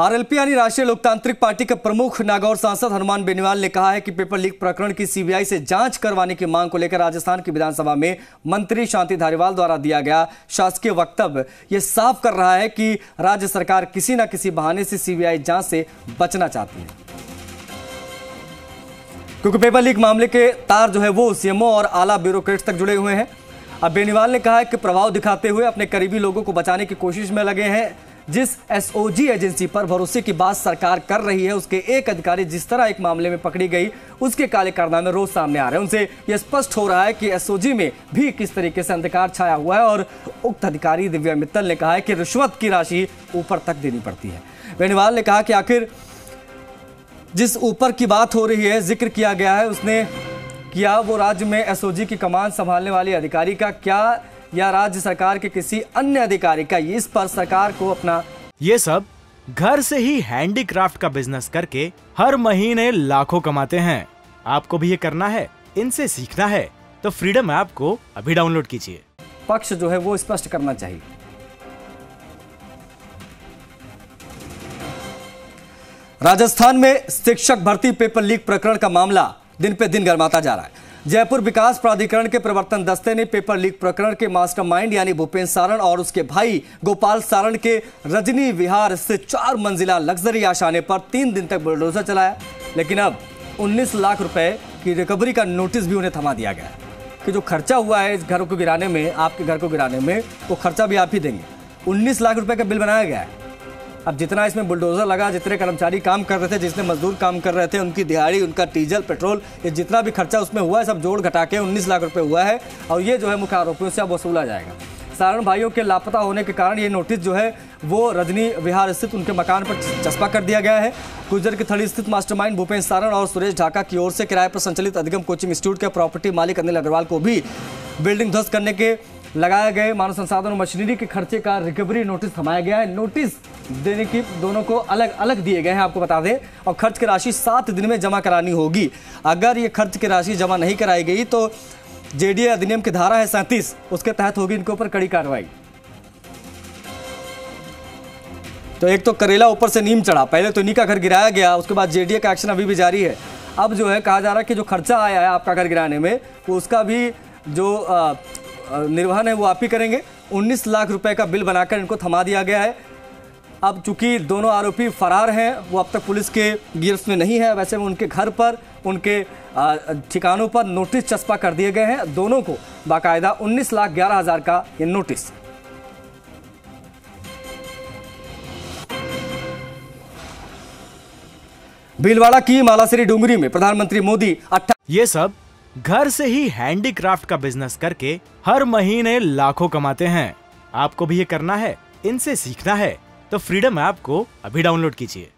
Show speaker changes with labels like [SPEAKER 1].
[SPEAKER 1] RLP यानी राष्ट्रीय लोकतांत्रिक पार्टी के प्रमुख नागौर सांसद हनुमान बेनीवाल ने कहा है कि पेपर लीक प्रकरण की सीबीआई से जांच करवाने की मांग को लेकर राजस्थान की विधानसभा में मंत्री शांति धारीवाल द्वारा दिया गया शासकीय वक्तव्य यह साफ कर रहा है कि राज्य सरकार किसी न किसी बहाने से सीबीआई जांच से बचना चाहती है, क्योंकि पेपर लीक मामले के तार जो है वो सीएमओ और आला ब्यूरोक्रेट्स तक जुड़े हुए हैं। अब बेनीवाल ने कहा है कि प्रभाव दिखाते हुए अपने करीबी लोगों को बचाने की कोशिश में लगे हैं। जिस एसओजी एजेंसी पर भरोसे की बात सरकार कर रही है, उसके एक अधिकारी जिस तरह एक मामले में पकड़ी गई, उसके काले कारनामे रोज सामने आ रहे हैं। उनसे यह स्पष्ट हो रहा है कि एसओजी में भी किस तरीके से अंधकार छाया हुआ है। और उक्त अधिकारी दिव्या मित्तल ने कहा है कि रिश्वत की राशि ऊपर तक देनी पड़ती है। बेनीवाल ने कहा कि आखिर जिस ऊपर की बात हो रही है, जिक्र किया गया है, उसने किया वो राज्य में एसओजी की कमान संभालने वाले अधिकारी का क्या या राज्य सरकार के किसी अन्य अधिकारी का, इस पर सरकार को अपना।
[SPEAKER 2] ये सब घर से ही हैंडीक्राफ्ट का बिजनेस करके हर महीने लाखों कमाते हैं। आपको भी ये करना है, इनसे सीखना है तो फ्रीडम ऐप को अभी डाउनलोड कीजिए।
[SPEAKER 1] पक्ष जो है वो स्पष्ट करना चाहिए। राजस्थान में शिक्षक भर्ती पेपर लीक प्रकरण का मामला दिन पे दिन गर्माता जा रहा है। जयपुर विकास प्राधिकरण के प्रवर्तन दस्ते ने पेपर लीक प्रकरण के मास्टरमाइंड यानी भूपेंद्र सारण और उसके भाई गोपाल सारण के रजनी विहार से 4 मंजिला लग्जरी आशाने पर 3 दिन तक बुलडोजर चलाया, लेकिन अब 19 लाख रुपए की रिकवरी का नोटिस भी उन्हें थमा दिया गया है कि जो खर्चा हुआ है इस घर को गिराने में, आपके घर को गिराने में, वो खर्चा भी आप ही देंगे। 19 लाख रुपए का बिल बनाया गया है। अब जितना इसमें बुलडोजर लगा, जितने कर्मचारी काम कर रहे थे, जितने मजदूर काम कर रहे थे, उनकी दिहाड़ी, उनका डीजल, पेट्रोल, ये जितना भी खर्चा उसमें हुआ है सब जोड़ घटा के 19 लाख रुपए हुआ है। और ये जो है मुख्य आरोपियों से अब वसूला जाएगा। सारण भाइयों के लापता होने के कारण ये नोटिस जो है वो रजनी विहार स्थित उनके मकान पर चस्पा कर दिया गया है। गुर्जर की थड़ी स्थित मास्टरमाइंड भूपेंद्र सारण और सुरेश ढाका की ओर से किराए पर संचालित अधिगम कोचिंग इंस्टीट्यूट के प्रॉपर्टी मालिक अनिल अग्रवाल को भी बिल्डिंग ध्वस्त करने के लगाए गए मानव संसाधन और मशीनरी के खर्चे का रिकवरी नोटिस थमाया गया है। नोटिस देने की दोनों को अलग अलग दिए गए हैं, आपको बता दें। और खर्च की राशि 7 दिन में जमा करानी होगी। अगर ये खर्च की राशि जमा नहीं कराई गई तो जेडीए अधिनियम की धारा है 37, उसके तहत होगी इनके ऊपर कड़ी कार्रवाई। तो एक तो करेला ऊपर से नीम चढ़ा, पहले तो इन्हीं का घर गिराया गया, उसके बाद जेडीए का एक्शन अभी भी जारी है। अब जो है कहा जा रहा है कि जो खर्चा आया है आपका घर गिराने में, वो उसका भी जो निर्वहन है वो आप ही करेंगे। 19 लाख रुपए का बिल बनाकर इनको थमा दिया गया है। अब चूंकि दोनों आरोपी फरार हैं, वो अब तक पुलिस के गिरफ्त में नहीं है। वैसे में उनके घर पर, उनके ठिकानों पर नोटिस चस्पा कर दिए गए हैं। दोनों को बाकायदा 19,11,000 का ये नोटिस। भीलवाड़ा की मालासरी डूंगरी में प्रधानमंत्री मोदी
[SPEAKER 2] ये सब घर से ही हैंडीक्राफ्ट का बिजनेस करके हर महीने लाखों कमाते हैं। आपको भी ये करना है, इनसे सीखना है तो फ्रीडम ऐप को अभी डाउनलोड कीजिए।